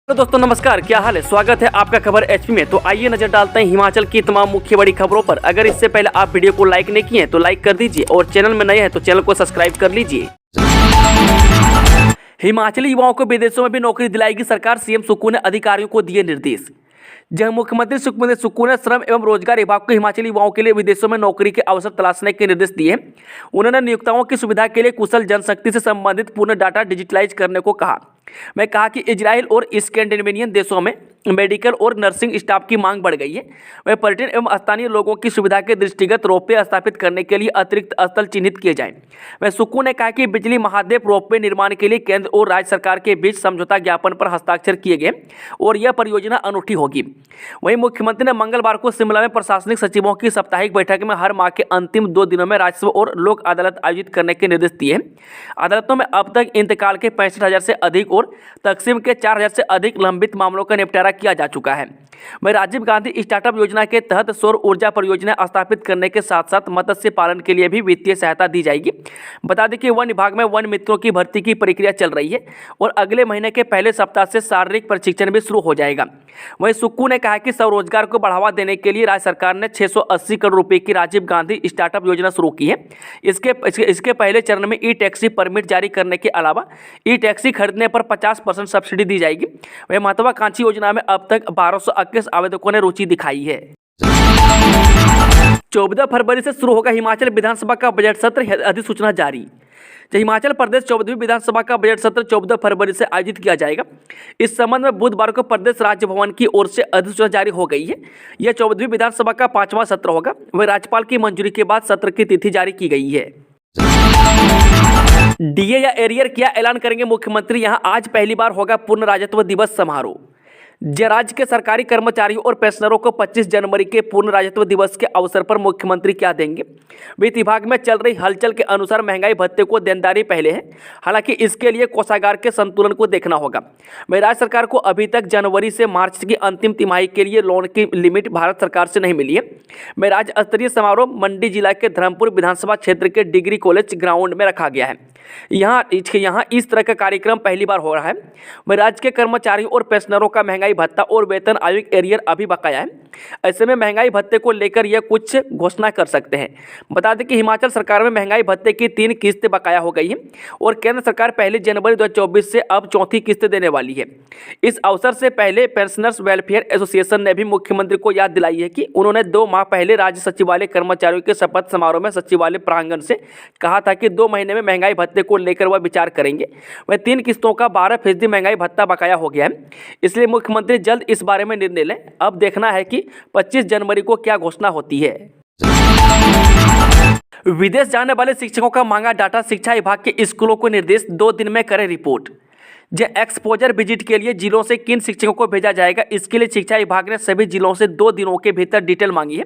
तो दोस्तों नमस्कार, क्या हाल है। स्वागत है आपका खबर एचपी में। तो आइए नजर डालते हैं हिमाचल की तमाम मुख्य बड़ी खबरों पर। अगर इससे पहले आप वीडियो को लाइक नहीं किए हैं तो लाइक कर दीजिए और चैनल में नए हैं तो चैनल को सब्सक्राइब कर लीजिए। हिमाचली युवाओं को विदेशों में भी नौकरी दिलाएगी सरकार, सीएम सुक्खू ने अधिकारियों को दिए निर्देश। जहां मुख्यमंत्री सुखविंदर सुक्खू ने श्रम एवं रोजगार विभाग को हिमाचली युवाओं के लिए विदेशों में नौकरी के अवसर तलाशने के निर्देश दिए। उन्होंने नियोक्ताओं की सुविधा के लिए कुशल जनशक्ति से संबंधित पूर्ण डाटा डिजिटलाइज करने को कहा। मैं कहा कि इजराइल और स्कैंडिनेवियन देशों में मेडिकल और नर्सिंग स्टाफ की मांग बढ़ गई है। वह पर्यटन एवं स्थानीय लोगों की सुविधा के दृष्टिगत रोपवे स्थापित करने के लिए अतिरिक्त स्थल चिन्हित किए जाएं। वह सुक्खू ने कहा कि बिजली महादेव रोपवे निर्माण के लिए केंद्र और राज्य सरकार के बीच समझौता ज्ञापन पर हस्ताक्षर किए गए और यह परियोजना अनूठी होगी। वहीं मुख्यमंत्री ने मंगलवार को शिमला में प्रशासनिक सचिवों की साप्ताहिक बैठक में हर माह के अंतिम 2 दिनों में राजस्व और लोक अदालत आयोजित करने के निर्देश दिए। अदालतों में अब तक इंतकाल के 65,000 से अधिक और तकसीम के 4,000 से अधिक लंबित मामलों का निपटारा किया जा चुका है। वहीं राजीव गांधी स्टार्टअप योजना के तहत सौर ऊर्जा परियोजना स्थापित करने के साथ साथ मत्स्य पालन के लिए भी वित्तीय सहायता दी जाएगी। बता दें कि वन विभाग में वन मित्रों की भर्ती की प्रक्रिया चल रही है और अगले महीने के पहले सप्ताह से शारीरिक प्रशिक्षण भी शुरू हो जाएगा। वहीं सुक्खू ने कहा कि स्वरोजगार को बढ़ावा देने के लिए राज्य सरकार ने 680 करोड़ रुपए की राजीव गांधी स्टार्टअप योजना शुरू की है। इसके पहले चरण में ई टैक्सी परमिट जारी करने के अलावा ई टैक्सी खरीदने पर 50% सब्सिडी दी जाएगी। वह महत्वाकांक्षी योजना में अब तक 1221 आवेदकों ने रुचि दिखाई है। 14 फरवरी से शुरू होगा हिमाचल विधानसभा का बजट सत्र, अधिसूचना जारी। हिमाचल प्रदेश 14वीं विधानसभा का बजट सत्र 14 फरवरी से आयोजित किया जाएगा। इस संबंध में बुधवार को प्रदेश राज्य भवन की ओर से अधिसूचना जारी हो गई है। यह 14वीं विधानसभा का 5वां सत्र होगा। वह राज्यपाल की मंजूरी के बाद सत्र की तिथि जारी की गई है। डीए या एरियर क्या ऐलान करेंगे मुख्यमंत्री, यहां आज पहली बार होगा पूर्ण राज्यत्व दिवस समारोह। राज्य के सरकारी कर्मचारियों और पेंशनरों को 25 जनवरी के पूर्ण राज्यत्व दिवस के अवसर पर मुख्यमंत्री क्या देंगे। वित्त विभाग में चल रही हलचल के अनुसार महंगाई भत्ते को देनदारी पहले है, हालांकि इसके लिए कोषागार के संतुलन को देखना होगा। वहीं राज्य सरकार को अभी तक जनवरी से मार्च की अंतिम तिमाही के लिए लोन की लिमिट भारत सरकार से नहीं मिली है। वहीं राज्य स्तरीय समारोह मंडी जिला के धर्मपुर विधानसभा क्षेत्र के डिग्री कॉलेज ग्राउंड में रखा गया है। यहाँ इस तरह का कार्यक्रम पहली बार हो रहा है। वहीं राज्य के कर्मचारियों और पेंशनरों का महंगाई भत्ता और वेतन आयोग एरियर अभी बकाया है। ऐसे में महंगाई भत्ते को लेकर यह कुछ घोषणा कर सकते हैं। बता दें कि हिमाचल सरकार में महंगाई भत्ते की 3 किस्तें बकाया हो गई हैं और केंद्र सरकार पहली जनवरी 2024 से अब 4थी किस्त देने वाली है। इस अवसर से पहले पेंशनर्स वेलफेयर एसोसिएशन ने भी मुख्यमंत्री को याद दिलाई है कि उन्होंने 2 माह पहले राज्य सचिवालय कर्मचारियों के शपथ समारोह में सचिवालय प्रांगण से कहा था कि 2 महीने में महंगाई भत्ते को लेकर वह विचार करेंगे। वह 3 किस्तों का 12% महंगाई भत्ता बकाया हो गया है, इसलिए मुख्यमंत्री जल्द इस बारे में निर्णय लें। अब देखना है कि 25 जनवरी को क्या घोषणा होती है। विदेश जाने वाले शिक्षकों का मांगा डाटा, शिक्षा विभाग के स्कूलों को निर्देश 2 दिन में करें रिपोर्ट। एक्सपोजर विजिट के लिए जिलों से किन शिक्षकों को भेजा जाएगा, इसके लिए शिक्षा विभाग ने सभी जिलों से 2 दिनों के भीतर डिटेल मांगी है।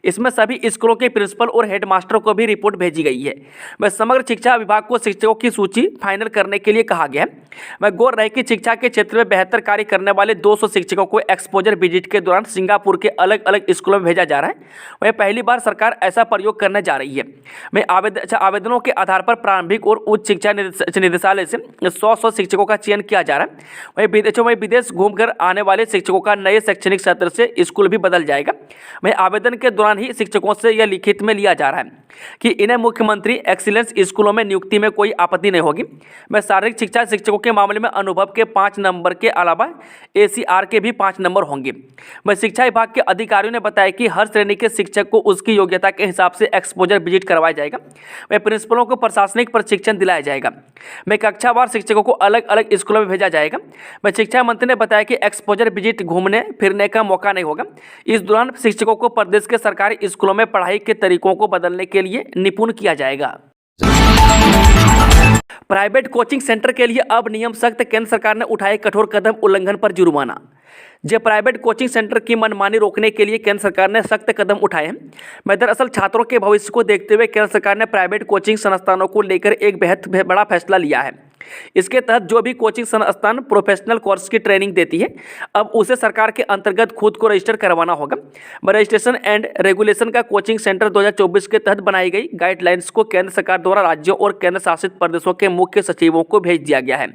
इसमें सभी स्कूलों के प्रिंसिपल और हेडमास्टरों को भी रिपोर्ट भेजी गई है। वह समग्र शिक्षा विभाग को शिक्षकों की सूची फाइनल करने के लिए कहा गया है। वह गौर रहे कि शिक्षा के क्षेत्र में बेहतर कार्य करने वाले 200 शिक्षकों को एक्सपोजर विजिट के दौरान सिंगापुर के अलग अलग स्कूलों में भेजा जा रहा है। वह पहली बार सरकार ऐसा प्रयोग करने जा रही है। वह आवेदनों के आधार पर प्रारंभिक और उच्च शिक्षा निदेशालय से 100 शिक्षकों का चयन किया जा रहा है। वहीं विदेश घूमकर आने वाले शिक्षकों का नए शैक्षणिक सत्र से स्कूल भी बदल जाएगा। वहीं आवेदन के दौरान ही शिक्षकों से यह लिखित में लिया जा रहा है कि इन्हें मुख्यमंत्री एक्सीलेंस स्कूलों में नियुक्ति में कोई आपत्ति नहीं होगी। वह शारीरिक शिक्षा शिक्षकों के मामले में अनुभव के 5 नंबर के अलावा ACR के भी 5 नंबर होंगे। वह शिक्षा विभाग के अधिकारियों ने बताया कि हर श्रेणी के शिक्षक को उसकी योग्यता के हिसाब से एक्सपोजर विजिट करवाया जाएगा। वह प्रिंसिपलों को प्रशासनिक प्रशिक्षण दिलाया जाएगा। वह कक्षावार शिक्षकों को अलग अलग स्कूलों में भेजा जाएगा। वह शिक्षा मंत्री ने बताया कि एक्सपोजर विजिट घूमने फिरने का मौका नहीं होगा। इस दौरान शिक्षकों को प्रदेश के सरकारी स्कूलों में पढ़ाई के तरीकों को बदलने के लिए निपुण किया जाएगा। प्राइवेट कोचिंग सेंटर के लिए अब नियम सख्त, केंद्र सरकार ने उठाए कठोर कदम, उल्लंघन पर जुर्माना। प्राइवेट कोचिंग सेंटर की मनमानी रोकने के लिए केंद्र सरकार ने सख्त कदम उठाए हैं। दरअसल छात्रों के भविष्य को देखते हुए केंद्र सरकार ने प्राइवेट कोचिंग संस्थानों को लेकर एक बेहद बड़ा फैसला लिया है। इसके तहत जो भी कोचिंग संस्थान प्रोफेशनल कोर्स की ट्रेनिंग देती है, अब उसे सरकार के अंतर्गत खुद को रजिस्टर करवाना होगा। रजिस्ट्रेशन एंड रेगुलेशन का कोचिंग सेंटर 2024 के तहत बनाई गई गाइडलाइंस को केंद्र सरकार द्वारा राज्यों और केंद्र शासित प्रदेशों के मुख्य सचिवों को भेज दिया गया है।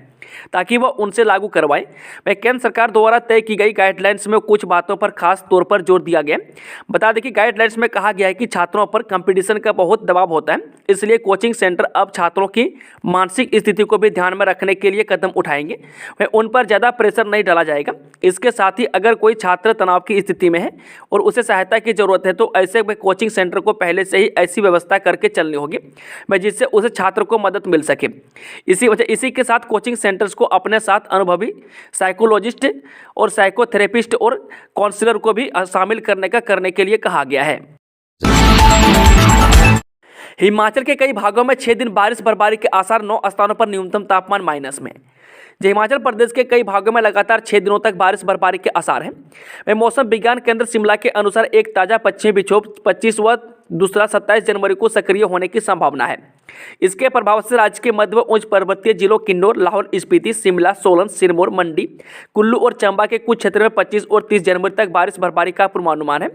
ताकि वह उनसे लागू करवाएं। वह केंद्र सरकार द्वारा तय की गई गाइडलाइंस में कुछ बातों पर खास तौर पर जोर दिया गया। बता दें कि गाइडलाइंस में कहा गया है कि छात्रों पर कंपटीशन का बहुत दबाव होता है, इसलिए कोचिंग सेंटर अब छात्रों की मानसिक स्थिति को भी ध्यान में रखने के लिए कदम उठाएंगे। वह उन पर ज़्यादा प्रेशर नहीं डाला जाएगा। इसके साथ ही अगर कोई छात्र तनाव की स्थिति में है और उसे सहायता की जरूरत है तो ऐसे में कोचिंग सेंटर को पहले से ही ऐसी व्यवस्था करके चलनी होगी जिससे उसे छात्र को मदद मिल सके। इसी के साथ कोचिंग सेंटर्स को अपने साथ अनुभवी साइकोलॉजिस्ट और साइकोथेरेपिस्ट और काउंसलर को भी शामिल करने के लिए कहा गया है। हिमाचल के कई भागों में 6 दिन बारिश बर्फबारी के आसार, 9 स्थानों पर न्यूनतम तापमान माइनस में। हिमाचल प्रदेश के कई भागों में लगातार 6 दिनों तक बारिश बर्फबारी के आसार हैं। मौसम विज्ञान केंद्र शिमला के अनुसार एक ताज़ा पश्चिमी विक्षोभ 25 व दूसरा 27 जनवरी को सक्रिय होने की संभावना है। इसके प्रभाव से राज्य के मध्य व उच्च पर्वतीय जिलों किन्नौर, लाहौल स्पीति, शिमला, सोलन, सिरमौर, मंडी, कुल्लू और चंबा के कुछ क्षेत्रों में 25 और 30 जनवरी तक बारिश बर्फबारी का पूर्वानुमान है।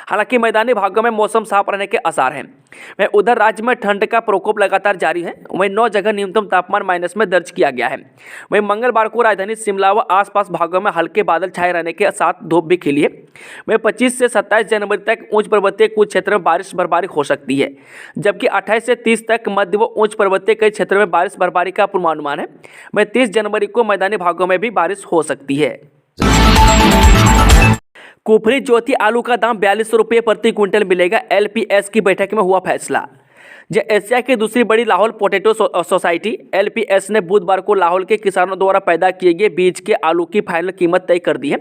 हालांकि मैदानी भागों में मौसम साफ रहने के आसार हैं। उधर राज्य में ठंड का प्रकोप लगातार जारी है। वहीं 9 जगह न्यूनतम तापमान माइनस में दर्ज किया गया है। वहीं मंगलवार को राजधानी शिमला व आसपास भागों में हल्के बादल छाए रहने के साथ धूप भी खिली है। वहीं 25 से 27 जनवरी तक उच्च पर्वतीय कुछ क्षेत्रों में बारिश बर्फबारी हो सकती है, जबकि 28 से 30 तक मध्य व उच्च पर्वतीय कई क्षेत्रों में बारिश बर्फबारी का पूर्वानुमान है। वहीं 30 जनवरी को मैदानी भागों में भी बारिश हो सकती है। कुफरी ज्योति आलू का दाम 4200 रुपये प्रति क्विंटल मिलेगा। एलपीएस की बैठक में हुआ फैसला। एशिया की दूसरी बड़ी लाहौल पोटैटो सोसाइटी एलपीएस ने बुधवार को लाहौल के किसानों द्वारा पैदा किए गए बीज के आलू की फाइनल कीमत तय कर दी है।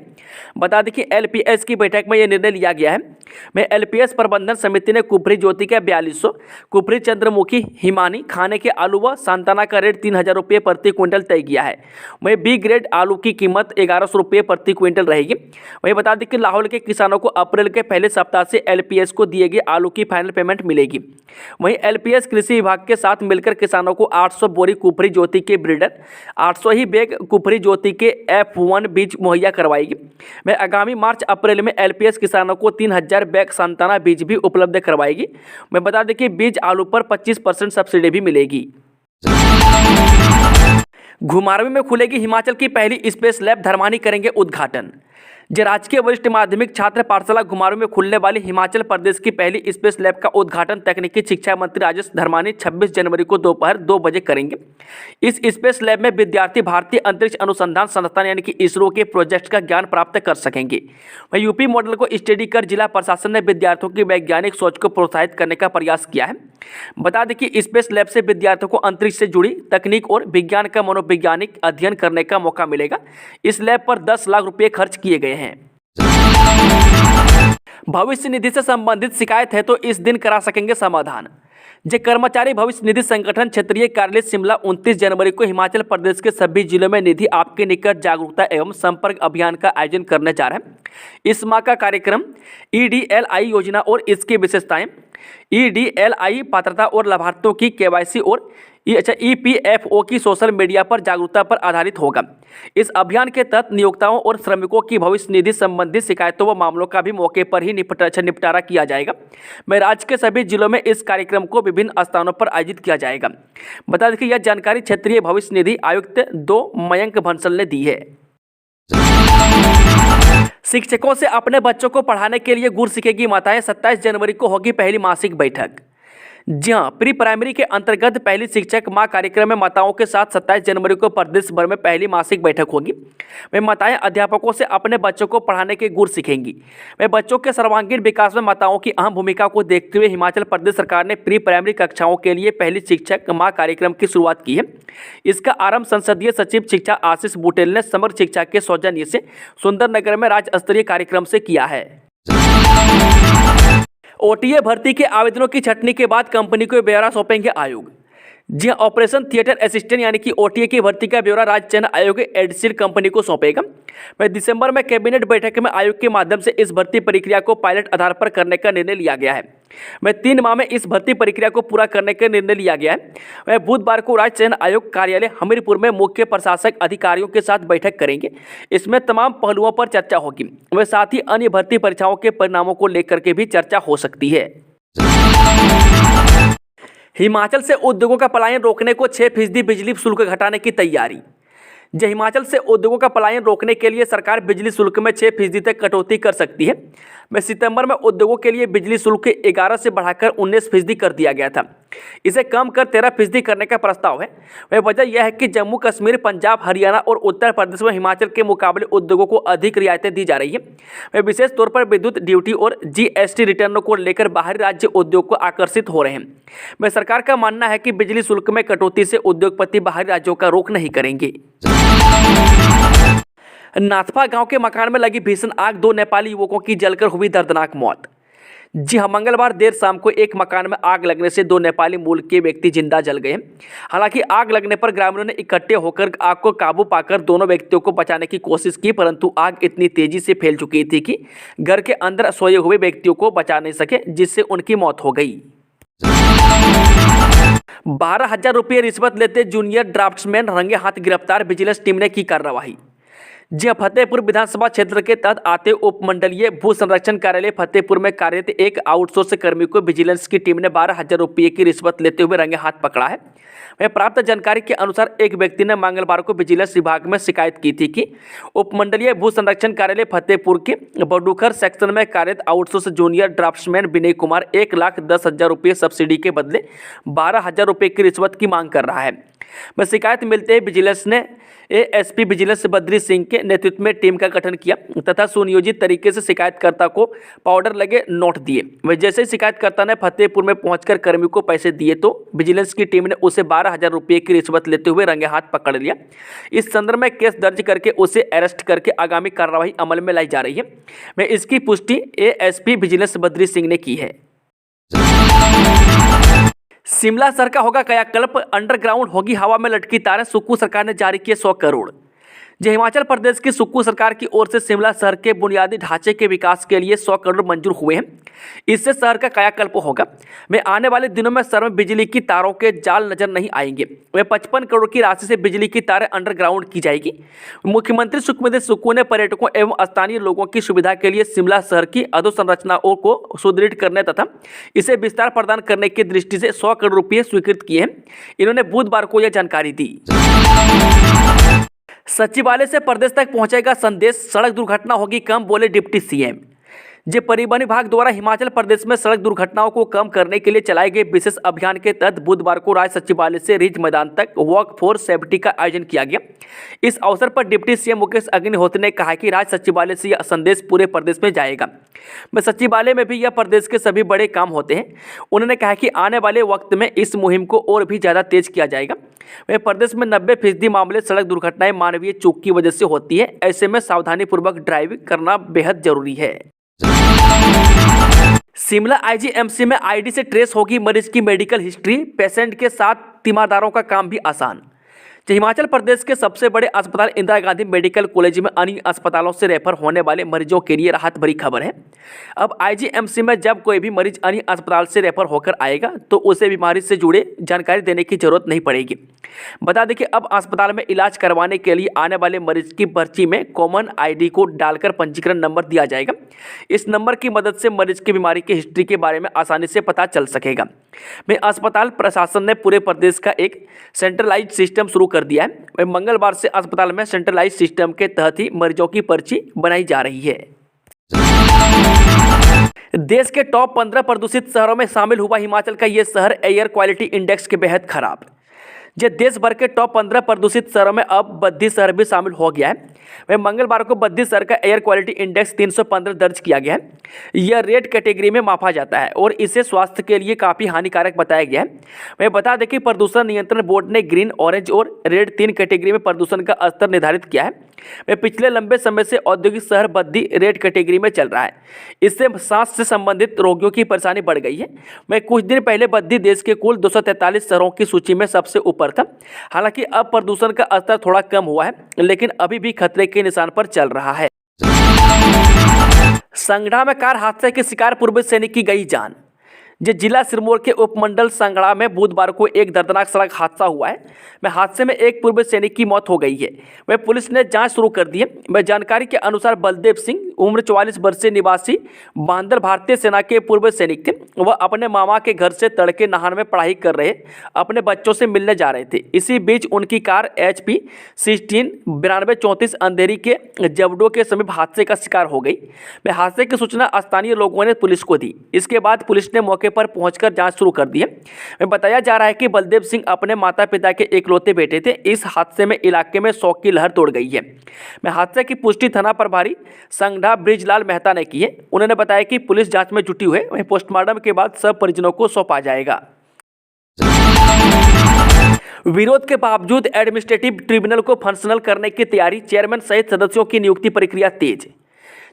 बता दें कि एलपीएस की बैठक में यह निर्णय लिया गया है। एलपीएस प्रबंधन समिति ने कुफरी ज्योति का 4200, कुफरी चंद्रमुखी, हिमानी, खाने के आलू व सांताना का रेट 3000 रुपये प्रति क्विंटल तय किया है। वहीं बी ग्रेड आलू की कीमत 1100 रुपये प्रति क्विंटल रहेगी। वहीं बता दें कि लाहौल के किसानों को अप्रैल के पहले सप्ताह से एलपीएस को दिए गए आलू की फाइनल पेमेंट मिलेगी। वहीं एलपीएस कृषि विभाग के साथ मिलकर किसानों को 800 बोरी कुफरी ज्योति के ब्रीडर, 800 ही बैग कुफरी ज्योति के F1 बीज मुहैया करवाएगी। वह आगामी मार्च अप्रैल में एलपीएस किसानों को 3000 बैग सांताना बीज भी उपलब्ध करवाएगी। मैं बता दें कि बीज आलू पर 25% सब्सिडी भी मिलेगी। घुमारवीं में खुलेगी हिमाचल की पहली स्पेस लैब, धर्मानी करेंगे उद्घाटन। राजकीय वरिष्ठ माध्यमिक छात्र पाठशाला घुमारवीं में खुलने वाली हिमाचल प्रदेश की पहली स्पेस लैब का उद्घाटन तकनीकी शिक्षा मंत्री राजेश धर्मानी 26 जनवरी को दोपहर 2 बजे करेंगे। इस स्पेस लैब में विद्यार्थी भारतीय अंतरिक्ष अनुसंधान संस्थान यानी कि इसरो के प्रोजेक्ट का ज्ञान प्राप्त कर सकेंगे। वहीं यूपी मॉडल को स्टडी कर जिला प्रशासन ने विद्यार्थियों की वैज्ञानिक सोच को प्रोत्साहित करने का प्रयास किया है। बता दें कि स्पेस लैब से विद्यार्थियों को अंतरिक्ष से जुड़ी तकनीक और विज्ञान का मनोवैज्ञानिक अध्ययन करने का मौका मिलेगा। इस लैब पर 10 लाख रुपये खर्च किए गए हैं। भविष्य निधि से संबंधित शिकायत है तो इस दिन करा सकेंगे समाधान। कर्मचारी भविष्य निधि संगठन क्षेत्रीय कार्यालय शिमला 29 जनवरी को हिमाचल प्रदेश के सभी जिलों में निधि आपके निकट जागरूकता एवं संपर्क अभियान का आयोजन करने जा रहे हैं। इस माह का कार्यक्रम EDLI योजना और इसकी विशेषताएं, EDLI पात्रता और लाभार्थियों की KYC और EPFO की सोशल मीडिया पर जागरूकता पर आधारित होगा। इस अभियान के तहत नियोक्ताओं और श्रमिकों की भविष्य निधि संबंधित शिकायतों व मामलों का भी मौके पर ही निपटारा किया जाएगा। राज्य के सभी जिलों में इस कार्यक्रम को विभिन्न स्थानों पर आयोजित किया जाएगा। बता दें कि यह जानकारी क्षेत्रीय भविष्य निधि आयुक्त 2 मयंक बंसल ने दी है। शिक्षकों से अपने बच्चों को पढ़ाने के लिए गुर सीखेगी माताएं, 27 जनवरी को होगी पहली मासिक बैठक। जी हाँ, प्री प्राइमरी के अंतर्गत पहली शिक्षक माह कार्यक्रम में माताओं के साथ 27 जनवरी को प्रदेश भर में पहली मासिक बैठक होगी। वे माताएं अध्यापकों से अपने बच्चों को पढ़ाने के गुर सीखेंगी। वे बच्चों के सर्वांगीण विकास में माताओं की अहम भूमिका को देखते हुए हिमाचल प्रदेश सरकार ने प्री प्राइमरी कक्षाओं के लिए पहली शिक्षक माह कार्यक्रम की शुरुआत की है। इसका आरंभ संसदीय सचिव शिक्षा आशीष बुटेल ने समग्र शिक्षा के सौजन्य से सुंदरनगर में राज्य स्तरीय कार्यक्रम से किया है। OTA भर्ती के आवेदनों की छंटनी के बाद कंपनी को ब्यौरा सौंपेंगे आयोग। जी ऑपरेशन थिएटर असिस्टेंट यानी कि OTA की भर्ती का ब्यौरा राज्य चयन आयोग एडसील कंपनी को सौंपेगा। वह दिसंबर में कैबिनेट बैठक में आयोग के माध्यम से इस भर्ती प्रक्रिया को पायलट आधार पर करने का निर्णय लिया गया है। वह 3 माह में इस भर्ती प्रक्रिया को पूरा करने का निर्णय लिया गया है। वह बुधवार को राज्य चयन आयोग कार्यालय हमीरपुर में मुख्य प्रशासक अधिकारियों के साथ बैठक करेंगे। इसमें तमाम पहलुओं पर चर्चा होगी। वह साथ ही अन्य भर्ती परीक्षाओं के परिणामों को लेकर के भी चर्चा हो सकती है। हिमाचल से उद्योगों का पलायन रोकने को 6% बिजली शुल्क घटाने की तैयारी। जो हिमाचल से उद्योगों का पलायन रोकने के लिए सरकार बिजली शुल्क में 6% तक कटौती कर सकती है। में सितंबर में उद्योगों के लिए बिजली शुल्क 11 से बढ़ाकर 19% कर दिया गया था। इसे कम कर 13% करने का प्रस्ताव है। वह वजह यह है कि जम्मू कश्मीर, पंजाब, हरियाणा और उत्तर प्रदेश में हिमाचल के मुकाबले उद्योगों को अधिक रियायतें दी जा रही है। वह विशेष तौर पर विद्युत ड्यूटी और GST रिटर्नों को लेकर बाहरी राज्य उद्योग को आकर्षित हो रहे हैं। वह सरकार का मानना है कि बिजली शुल्क में कटौती से उद्योगपति बाहरी राज्यों का रुख नहीं करेंगे। नाथपा गांव के मकान में लगी भीषण आग, 2 नेपाली युवकों की जलकर हुई दर्दनाक मौत। जी हाँ, मंगलवार देर शाम को एक मकान में आग लगने से 2 नेपाली मूल के व्यक्ति जिंदा जल गए। हालांकि आग लगने पर ग्रामीणों ने इकट्ठे होकर आग को काबू पाकर दोनों व्यक्तियों को बचाने की कोशिश की, परंतु आग इतनी तेजी से फैल चुकी थी कि घर के अंदर सोए हुए व्यक्तियों को बचा नहीं सके, जिससे उनकी मौत हो गई। 12,000 रुपये रिश्वत लेते जूनियर ड्राफ्ट्समैन रंगे हाथ गिरफ्तार, विजिलेंस टीम ने की कार्रवाई। जी फतेहपुर विधानसभा क्षेत्र के तहत आते उपमंडलीय भू संरक्षण कार्यालय फतेहपुर में कार्यरत एक आउटसोर्स कर्मी को विजिलेंस की टीम ने 12,000 रुपये की रिश्वत लेते हुए रंगे हाथ पकड़ा है। वह प्राप्त जानकारी के अनुसार एक व्यक्ति ने मंगलवार को विजिलेंस विभाग में शिकायत की थी कि उपमंडलीय भू संरक्षण कार्यालय फतेहपुर के बडूखर सेक्शन में कार्यरत outsource junior draughtsman Vinay Kumar 1,10,000 रुपये सब्सिडी के बदले 12,000 रुपये की रिश्वत की मांग कर रहा है। में शिकायत मिलते ही विजिलेंस ने ASP विजिलेंस बद्री सिंह के नेतृत्व में टीम का गठन किया तथा सुनियोजित तरीके से शिकायतकर्ता को पाउडर लगे नोट दिए। वह जैसे ही शिकायतकर्ता ने फतेहपुर में पहुंचकर कर्मी को पैसे दिए तो विजिलेंस की टीम ने उसे 12,000 रुपये की रिश्वत लेते हुए रंगे हाथ पकड़ लिया। इस संदर्भ में केस दर्ज करके उसे अरेस्ट करके आगामी कार्रवाई अमल में लाई जा रही है। वह इसकी पुष्टि ASP विजिलेंस बद्री सिंह ने की है। शिमला शहर का होगा कायाकल्प, अंडरग्राउंड होगी हवा में लटकी तारें, सुक्खू सरकार ने जारी किए 100 करोड़। जो हिमाचल प्रदेश की सुक्खू सरकार की ओर से शिमला शहर के बुनियादी ढांचे के विकास के लिए 100 करोड़ मंजूर हुए हैं। इससे शहर का कायाकल्प होगा। वे आने वाले दिनों में शहर में बिजली की तारों के जाल नजर नहीं आएंगे। वे 55 करोड़ की राशि से बिजली की तारें अंडरग्राउंड की जाएगी। मुख्यमंत्री सुखविंदर सुक्खू ने पर्यटकों एवं स्थानीय लोगों की सुविधा के लिए शिमला शहर की अधोसंरचनाओं को सुदृढ़ करने तथा इसे विस्तार प्रदान करने की दृष्टि से 100 करोड़ रुपये स्वीकृत किए हैं। इन्होंने बुधवार को यह जानकारी दी। सचिवालय से प्रदेश तक पहुंचेगा संदेश, सड़क दुर्घटना होगी कम, बोले डिप्टी CM। जे परिवहन विभाग द्वारा हिमाचल प्रदेश में सड़क दुर्घटनाओं को कम करने के लिए चलाए गए विशेष अभियान के तहत बुधवार को राज्य सचिवालय से रिज मैदान तक वॉक फॉर सेफ्टी का आयोजन किया गया। इस अवसर पर डिप्टी CM मुकेश अग्निहोत्री ने कहा कि राज्य सचिवालय से यह संदेश पूरे प्रदेश में जाएगा। मैं सचिवालय में भी यह प्रदेश के सभी बड़े काम होते हैं। उन्होंने कहा कि आने वाले वक्त में इस मुहिम को और भी ज़्यादा तेज किया जाएगा। वह प्रदेश में 90% मामले सड़क दुर्घटनाएं मानवीय चूक की वजह से होती है। ऐसे में सावधानीपूर्वक ड्राइविंग करना बेहद जरूरी है। शिमला IGMC में ID से ट्रेस होगी मरीज की मेडिकल हिस्ट्री, पेशेंट के साथ तीमारदारों का काम भी आसान। हिमाचल प्रदेश के सबसे बड़े अस्पताल इंदिरा गांधी मेडिकल कॉलेज में अन्य अस्पतालों से रेफर होने वाले मरीजों के लिए राहत भरी खबर है। अब IGMC में जब कोई भी मरीज अन्य अस्पताल से रेफर होकर आएगा तो उसे बीमारी से जुड़े जानकारी देने की जरूरत नहीं पड़ेगी। बता दें कि अब अस्पताल में इलाज करवाने के लिए आने वाले मरीज की पर्ची में कॉमन ID कोड डालकर पंजीकरण नंबर दिया जाएगा। इस नंबर की मदद से मरीज की बीमारी की हिस्ट्री के बारे में आसानी से पता चल सकेगा। में अस्पताल प्रशासन ने पूरे प्रदेश का एक सेंट्रलाइज्ड सिस्टम शुरू कर दिया है। मंगलवार से अस्पताल में सेंट्रलाइज्ड सिस्टम के तहत ही मरीजों की पर्ची बनाई जा रही है। देश के टॉप 15 प्रदूषित शहरों में शामिल हुआ हिमाचल का यह शहर एयर क्वालिटी इंडेक्स के बेहद खराब। जो देश भर के टॉप 15 प्रदूषित शहरों में अब बद्दी शहर भी शामिल हो गया है। वह मंगलवार को बद्दी शहर का एयर क्वालिटी इंडेक्स 315 दर्ज किया गया है। यह रेड कैटेगरी में मापा जाता है और इसे स्वास्थ्य के लिए काफ़ी हानिकारक बताया गया है। वह बता दें कि प्रदूषण नियंत्रण बोर्ड ने ग्रीन, ऑरेंज और रेड 3 कैटेगरी में प्रदूषण का स्तर निर्धारित किया है। वह पिछले लंबे समय से औद्योगिक शहर बद्दी रेड कैटेगरी में चल रहा है। इससे सांस से संबंधित रोगियों की परेशानी बढ़ गई है। वह कुछ दिन पहले बद्दी देश के कुल 243 शहरों की सूची में सबसे ऊपर था। हालांकि अब प्रदूषण का स्तर थोड़ा कम हुआ है, लेकिन अभी भी खतरे के निशान पर चल रहा है। संगड़ा में कार हादसे के शिकार पूर्व सैनिक की गई जान। जिला सिरमौर के उपमंडल संगड़ा में बुधवार को एक दर्दनाक सड़क हादसा हुआ है। में हादसे में एक पूर्व सैनिक की मौत हो गई है। वह पुलिस ने जांच शुरू कर दी है। वह जानकारी के अनुसार बलदेव सिंह उम्र 44 वर्षीय निवासी बांदर भारतीय सेना के पूर्व सैनिक थे। वह अपने मामा के घर से तड़के नहान में पढ़ाई कर रहे अपने बच्चों से मिलने जा रहे थे। इसी बीच उनकी कार HP 16 9234 अंधेरी के जबडो के समीप हादसे का शिकार हो गई। वह हादसे की सूचना स्थानीय लोगों ने पुलिस को दी। इसके बाद पुलिस ने मौके पर पहुंचकर जांच शुरू कर दी है। बताया जा रहा है कि बलदेव सिंह अपने माता पिता के इकलौते बेटे थे। इस हादसे में इलाके में शोक की लहर तोड़ गई है। हादसे की पुष्टि थाना प्रभारी संगढ़ा ब्रिजलाल मेहता ने की है। उन्होंने बताया कि पुलिस जांच में जुटी हुई है। वहीं पोस्टमार्टम के बाद सब परिजनों को सौंपा जाएगा। विरोध के बावजूद एडमिनिस्ट्रेटिव ट्रिब्यूनल को फंक्शनल करने की तैयारी, चेयरमैन सहित सदस्यों की नियुक्ति प्रक्रिया तेज।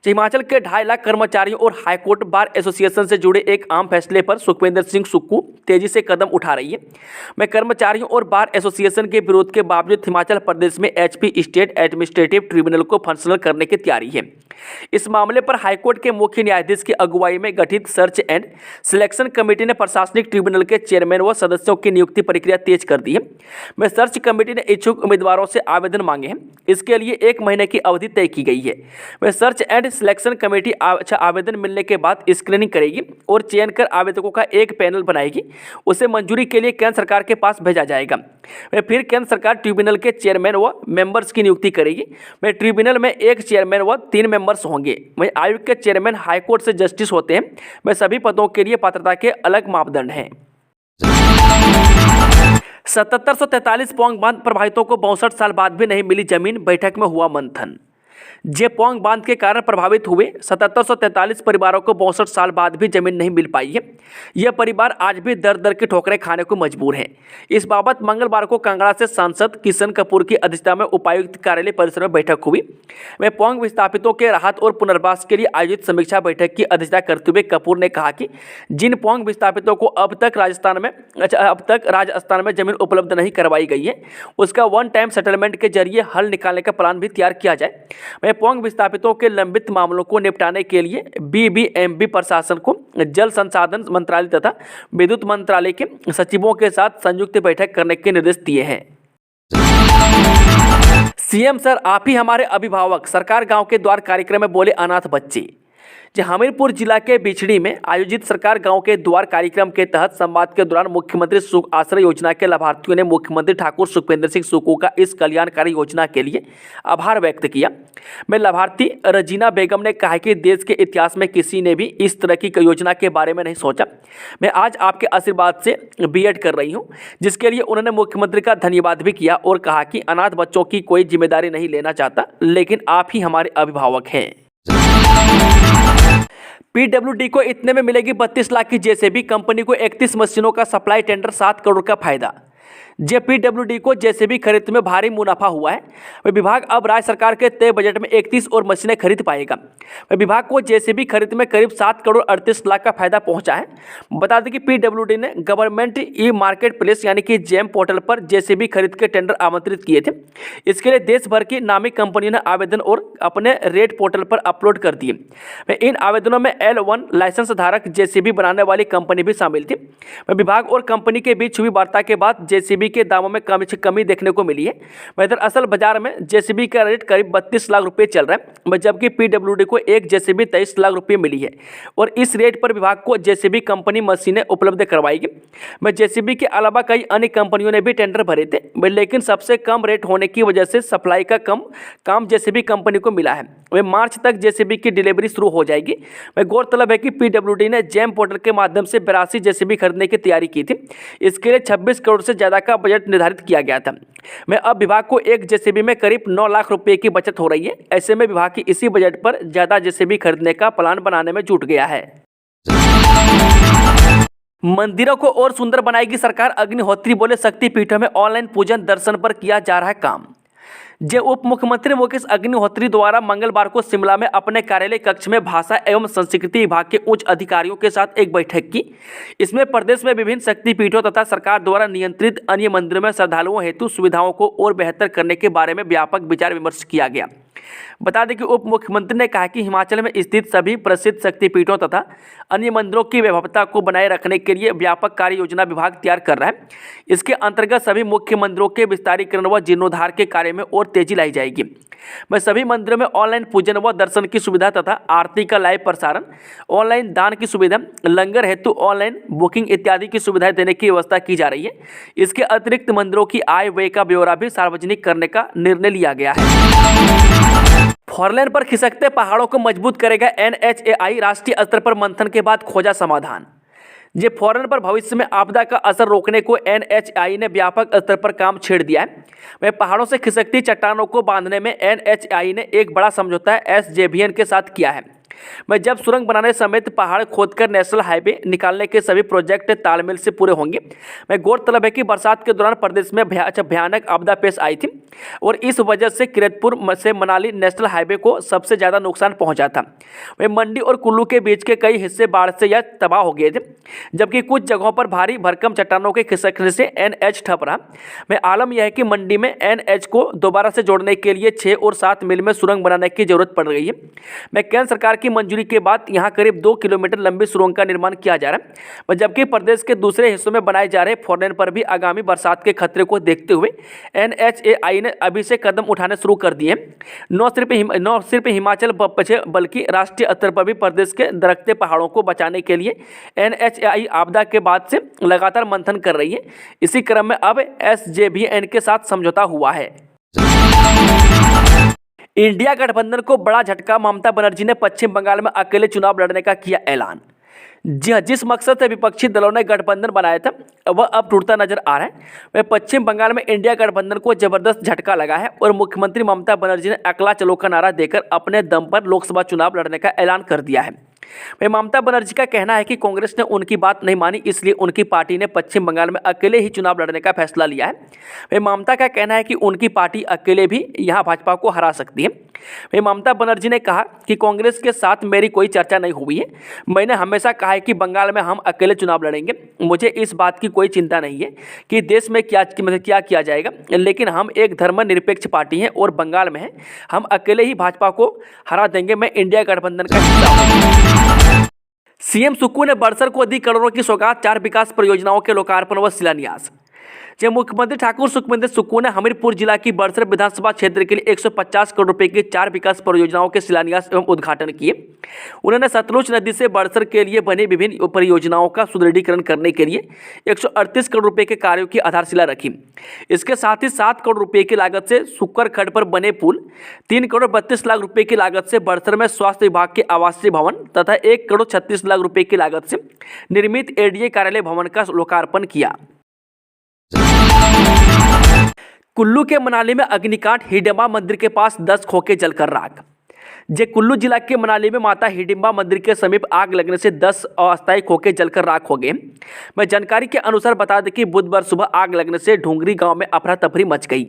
हिमाचल के 2.5 लाख कर्मचारियों और हाईकोर्ट बार एसोसिएशन से जुड़े एक आम फैसले पर सुखविंदर सिंह सुक्खू तेजी से कदम उठा रही है। मैं कर्मचारियों और बार एसोसिएशन के विरोध के बावजूद हिमाचल प्रदेश में HP स्टेट एडमिनिस्ट्रेटिव ट्रिब्यूनल को फंक्शनल करने की तैयारी है। इस मामले पर हाईकोर्ट के मुख्य न्यायाधीश की अगुवाई में गठित सर्च एंड सिलेक्शन कमेटी ने प्रशासनिक ट्रिब्यूनल के चेयरमैन व सदस्यों की नियुक्ति प्रक्रिया तेज कर दी है। मैं सर्च कमेटी ने इच्छुक उम्मीदवारों से आवेदन मांगे हैं। इसके लिए 1 महीने की अवधि तय की गई है। वह सर्च एंड सिलेक्शन कमेटी आवेदन मिलने के बाद स्क्रीनिंग करेगी और चयन कर आवेदकों का एक पैनल बनाएगी। उसे मंजूरी के लिए केंद्र सरकार के पास भेजा जाएगा। वह फिर केंद्र सरकार ट्रिब्यूनल के चेयरमैन व मेंबर्स की नियुक्ति करेगी। वह ट्रिब्यूनल में 1 चेयरमैन व 3 मेंबर्स होंगे। वहीं आयोग के चेयरमैन हाईकोर्ट से जस्टिस होते हैं। वह सभी पदों के लिए पात्रता के अलग मापदंड हैं। 7743 पौंग बांध प्रभावितों को 62 साल बाद भी नहीं मिली जमीन, बैठक में हुआ मंथन। जे पौंग बांध के कारण प्रभावित हुए 7743 परिवारों को 62 साल बाद भी जमीन नहीं मिल पाई है। यह परिवार आज भी दर दर की ठोकरें खाने को मजबूर हैं। इस बाबत मंगलवार को कांगड़ा से सांसद किशन कपूर की अध्यक्षता में उपायुक्त कार्यालय परिसर में बैठक हुई। वह पौंग विस्थापितों के राहत और पुनर्वास के लिए आयोजित समीक्षा बैठक की अध्यक्षता करते हुए कपूर ने कहा कि जिन पौंग विस्थापितों को अब तक राजस्थान में जमीन उपलब्ध नहीं करवाई गई है, उसका वन टाइम सेटलमेंट के जरिए हल निकालने का प्लान भी तैयार किया जाए। पौंग विस्थापितों के लंबित मामलों को निपटाने के लिए BBMB प्रशासन को जल संसाधन मंत्रालय तथा विद्युत मंत्रालय के सचिवों के साथ संयुक्त बैठक करने के निर्देश दिए हैं। CM सर, आप ही हमारे अभिभावक, सरकार गांव के द्वार कार्यक्रम में बोले अनाथ बच्चे। हमीरपुर जिला के बिछड़ी में आयोजित सरकार गांव के द्वार कार्यक्रम के तहत संवाद के दौरान मुख्यमंत्री सुख आश्रय योजना के लाभार्थियों ने मुख्यमंत्री ठाकुर सुखविंदर सिंह सुक्खू का इस कल्याणकारी योजना के लिए आभार व्यक्त किया। मैं लाभार्थी रजीना बेगम ने कहा कि देश के इतिहास में किसी ने भी इस तरह की योजना के बारे में नहीं सोचा। मैं आज आपके आशीर्वाद से B.Ed कर रही हूँ, जिसके लिए उन्होंने मुख्यमंत्री का धन्यवाद भी किया और कहा कि अनाथ बच्चों की कोई जिम्मेदारी नहीं लेना चाहता, लेकिन आप ही हमारे अभिभावक हैं। PWD को इतने में मिलेगी 32 लाख की JCB, कंपनी को 31 मशीनों का सप्लाई टेंडर, 7 करोड़ का फायदा। PWD को JCB खरीद में भारी मुनाफा हुआ है। विभाग अब राज्य सरकार के तय बजट में 31 और मशीनें खरीद पाएगा। विभाग को JCB खरीद में करीब 7 करोड़ 38 लाख का फायदा पहुंचा है। बता दें कि PWD ने गवर्नमेंट ई-मार्केट प्लेस यानी कि GEM पोर्टल पर JCB खरीद के टेंडर आमंत्रित किए थे। इसके लिए देश भर की नामी कंपनियों ने आवेदन और अपने रेट पोर्टल पर अपलोड कर दिए। इन आवेदनों में L1 लाइसेंस धारक JCB बनाने वाली कंपनी भी शामिल थी। विभाग और कंपनी के बीच हुई वार्ता के बाद JCB के दामों में कमी देखने को मिली है। दरअसल बाजार में JCB का रेट करीब 32 लाख रुपए चल रहा है, जबकि PWD को एक JCB 23 लाख रुपए मिली है और इस रेट पर विभाग को JCB कंपनी मशीनें उपलब्ध करवाएगी। JCB के अलावा कई अन्य कंपनियों ने भी टेंडर भरे थे, लेकिन सबसे कम रेट होने की वजह से सप्लाई का काम JCB कंपनी को मिला है। मार्च तक JCB की डिलीवरी शुरू हो जाएगी। गौरतलब है कि PWD ने GEM पोर्टल के माध्यम से 82 JCB खरीदने की तैयारी की थी। इसके लिए 26 करोड़ से ज्यादा का बजट निर्धारित किया गया था। अब विभाग को एक JCB में करीब 9 लाख रुपए की बचत हो रही है। ऐसे में विभाग की इसी बजट पर ज्यादा JCB खरीदने का प्लान बनाने में जुट गया है। मंदिरों को और सुंदर बनाएगी सरकार, अग्निहोत्री बोले शक्तिपीठों में ऑनलाइन पूजन दर्शन पर किया जा रहा है काम। उप मुख्यमंत्री मुकेश अग्निहोत्री द्वारा मंगलवार को शिमला में अपने कार्यालय कक्ष में भाषा एवं संस्कृति विभाग के उच्च अधिकारियों के साथ एक बैठक की। इसमें प्रदेश में विभिन्न शक्तिपीठों तथा सरकार द्वारा नियंत्रित अन्य मंदिरों में श्रद्धालुओं हेतु सुविधाओं को और बेहतर करने के बारे में व्यापक विचार विमर्श किया गया। बता दें कि उप मुख्यमंत्री ने कहा कि हिमाचल में स्थित सभी प्रसिद्ध शक्तिपीठों तथा अन्य मंदिरों की वैभवता को बनाए रखने के लिए व्यापक कार्य योजना विभाग तैयार कर रहा है। इसके अंतर्गत सभी मुख्य मंदिरों के विस्तारीकरण व जीर्णोद्धार के कार्य में और तेजी लाई जाएगी। मैं सभी मंदिरों में ऑनलाइन पूजन व दर्शन की सुविधा तथा आरती का लाइव प्रसारण, ऑनलाइन दान की सुविधा, लंगर हेतु ऑनलाइन बुकिंग इत्यादि की सुविधाएं देने की व्यवस्था की जा रही है। इसके अतिरिक्त मंदिरों की आय व्यय का ब्यौरा भी सार्वजनिक करने का निर्णय लिया गया है। फोरलेन पर खिसकते पहाड़ों को मजबूत करेगा NHAI, राष्ट्रीय स्तर पर मंथन के बाद खोजा समाधान। ये फोरलेन पर भविष्य में आपदा का असर रोकने को NHAI ने व्यापक स्तर पर काम छेड़ दिया है। वह पहाड़ों से खिसकती चट्टानों को बांधने में NHAI ने एक बड़ा समझौता SJVN के साथ किया है। मैं जब सुरंग बनाने समेत पहाड़ खोदकर नेशनल हाईवे निकालने के सभी प्रोजेक्ट तालमेल से पूरे होंगे। मैं गौरतलब है कि बरसात के दौरान प्रदेश में भयानक आपदा पेश आई थी और इस वजह से किरतपुर से मनाली नेशनल हाईवे को सबसे ज़्यादा नुकसान पहुंचा था। वह मंडी और कुल्लू के बीच के कई हिस्से बाढ़ से या तबाह हो गए थे, जबकि कुछ जगहों पर भारी भरकम चट्टानों के खिसकने से NH ठप रहा। मैं आलम यह है कि मंडी में NH को दोबारा से जोड़ने के लिए 6 और 7 मील में सुरंग बनाने की जरूरत पड़ रही है। मैं केंद्र सरकार की मंजूरी के बाद यहां करीब 2 किलोमीटर लंबी सुरंग का निर्माण किया जा रहा है, जबकि प्रदेश के दूसरे हिस्सों में बनाए जा रहे फोरलेन पर भी आगामी बरसात के खतरे को देखते हुए NHAI ने अभी से कदम उठाने शुरू कर दिए। न सिर्फ हिमाचल बल्कि राष्ट्रीय स्तर पर भी प्रदेश के दरकते पहाड़ों को बचाने के लिए NHAI आपदा के बाद से लगातार मंथन कर रही है। इसी क्रम में अब SJVN के साथ समझौता हुआ है। इंडिया गठबंधन को बड़ा झटका, ममता बनर्जी ने पश्चिम बंगाल में अकेले चुनाव लड़ने का किया ऐलान। जिस मकसद से विपक्षी दलों ने गठबंधन बनाया था वह अब टूटता नजर आ रहा है। वह पश्चिम बंगाल में इंडिया गठबंधन को जबरदस्त झटका लगा है और मुख्यमंत्री ममता बनर्जी ने अकेला चलो का नारा देकर अपने दम पर लोकसभा चुनाव लड़ने का ऐलान कर दिया है। वह ममता बनर्जी का कहना है कि कांग्रेस ने उनकी बात नहीं मानी, इसलिए उनकी पार्टी ने पश्चिम बंगाल में अकेले ही चुनाव लड़ने का फैसला लिया है। वह ममता का कहना है कि उनकी पार्टी अकेले भी यहां भाजपा को हरा सकती है। वह ममता बनर्जी ने कहा कि कांग्रेस के साथ मेरी कोई चर्चा नहीं हुई है। मैंने हमेशा कहा है कि बंगाल में हम अकेले चुनाव लड़ेंगे। मुझे इस बात की कोई चिंता नहीं है कि देश में क्या किया जाएगा, लेकिन हम एक धर्मनिरपेक्ष पार्टी हैं और बंगाल में है हम अकेले ही भाजपा को हरा देंगे। मैं इंडिया गठबंधन का हिस्सा हूं। सीएम सुक्खू ने बड़सर को दी करोड़ों की सौगात, 4 विकास परियोजनाओं के लोकार्पण व शिलान्यास। जब मुख्यमंत्री ठाकुर सुखविंदर सुक्खू ने हमीरपुर जिला की बड़सर विधानसभा क्षेत्र के लिए 150 करोड़ रुपए की 4 विकास परियोजनाओं के शिलान्यास एवं उद्घाटन किए। उन्होंने सतलुज नदी से बड़सर के लिए बनी विभिन्न परियोजनाओं का सुदृढ़ीकरण करने के लिए 138 करोड़ रुपए के कार्यों की आधारशिला रखी। इसके साथ ही 7 करोड़ रुपए की लागत से सुक्कर खड्ड पर बने पुल, 3 करोड़ 32 लाख रुपए की लागत से बड़सर में स्वास्थ्य विभाग के आवासीय भवन तथा 1 करोड़ 36 लाख रुपए की लागत से निर्मित ADA कार्यालय भवन का लोकार्पण किया। कुल्लू के मनाली में अग्निकांड, हिडिंबा मंदिर के पास 10 खोखे जलकर राख। कुल्लू जिला के मनाली में माता हिडिंबा मंदिर के समीप आग लगने से 10 अस्थायी खोखे जलकर राख हो गए। मैं जानकारी के अनुसार बता दें कि बुधवार सुबह आग लगने से ढूंगरी गांव में अफरा तफरी मच गई।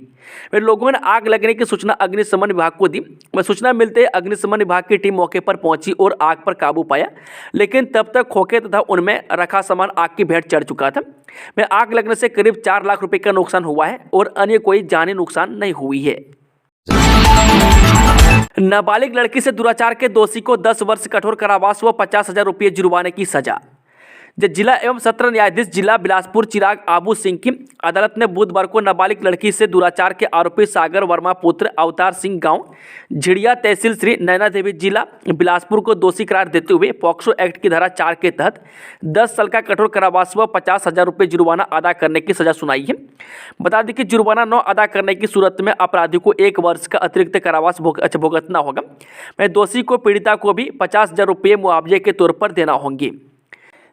वे लोगों ने आग लगने की सूचना अग्निशमन विभाग को दी। मैं सूचना मिलते ही अग्निशमन विभाग की टीम मौके पर पहुंची और आग पर काबू पाया, लेकिन तब तक खोखे तथा उनमें रखा सामान आग की भेंट चढ़ चुका था। मैं आग लगने से करीब 4 लाख रुपए का नुकसान हुआ है और अन्य कोई जानी नुकसान नहीं हुई है। नाबालिग लड़की से दुराचार के दोषी को 10 वर्ष कठोर कारावास व 50,000 रुपये जुर्माने की सजा। जिला एवं सत्र न्यायाधीश जिला बिलासपुर चिराग आबू सिंह की अदालत ने बुधवार को नाबालिग लड़की से दुराचार के आरोपी सागर वर्मा पुत्र अवतार सिंह गांव झिड़िया तहसील श्री नैना देवी जिला बिलासपुर को दोषी करार देते हुए पॉक्सो एक्ट की धारा 4 के तहत 10 साल का कठोर कारावास व 50,000 रुपये जुर्माना अदा करने की सजा सुनाई है। बता दें कि जुर्माना न अदा करने की सूरत में अपराधी को 1 वर्ष का अतिरिक्त कारावास भुगतना होगा। मैं दोषी को पीड़िता को भी 50,000 रुपये मुआवजे के तौर पर देना होंगे।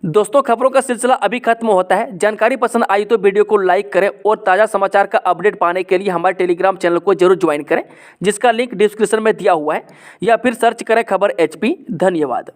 दोस्तों, खबरों का सिलसिला अभी खत्म होता है। जानकारी पसंद आई तो वीडियो को लाइक करें और ताज़ा समाचार का अपडेट पाने के लिए हमारे टेलीग्राम चैनल को जरूर ज्वाइन करें, जिसका लिंक डिस्क्रिप्शन में दिया हुआ है, या फिर सर्च करें खबर HP। धन्यवाद।